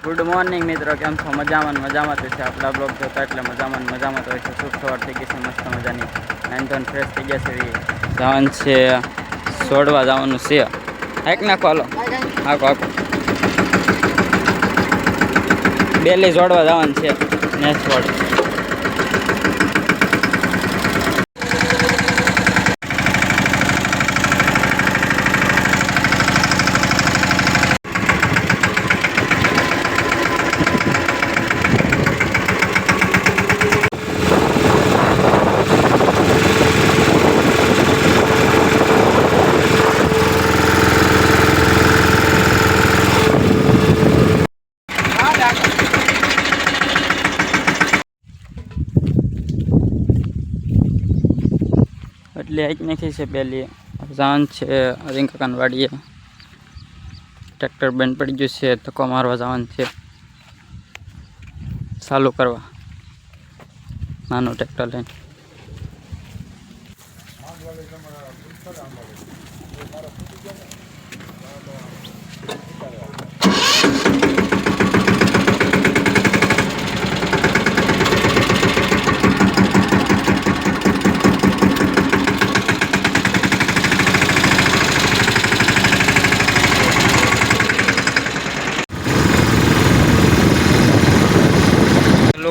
Good morning मित्रों, केम छो? मजामां मजामां तो छे। आपला ब्लॉग जोता एटले मजामां मजामां तो छे। शुभ सवार थई गई छे, मस्त मजानी नाइन धोन फ्रेश थई गया छे। जवान छे सोडवा जवानुं छे। हाक नाखो, हालो हाको हाको। बेली जोड़वा जवानुं छे नेसवड। એટલે એક નાખી છે પેલી જાન છે રીંકાકાન વાડીએ ટ્રેક્ટર બંધ પડી ગયું છે, ધક્કો મારવા જવાનું છે ચાલુ કરવા નાનું ટ્રેક્ટર લઈને.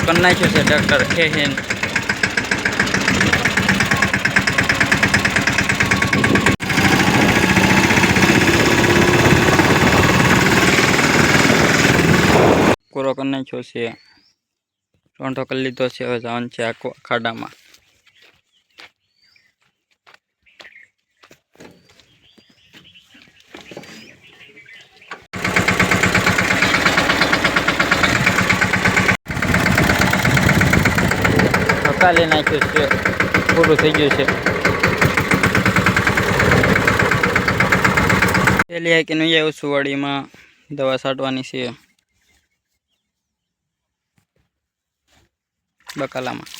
કરી નાખ્યું છે ટ્રેક્ટર ખેહીને. પૂરો કરી નાખ્યો છે, રોંઢો કરી લીધો છે. હવે જવાનું છે આખો ખાડામાં. કાલે નાખ્યું છે, પૂરું થઈ ગયું છે. પેલી હાકીને આવ્યું છું વાડીમાં, દવા છાંટવાની છે બકાલામાં.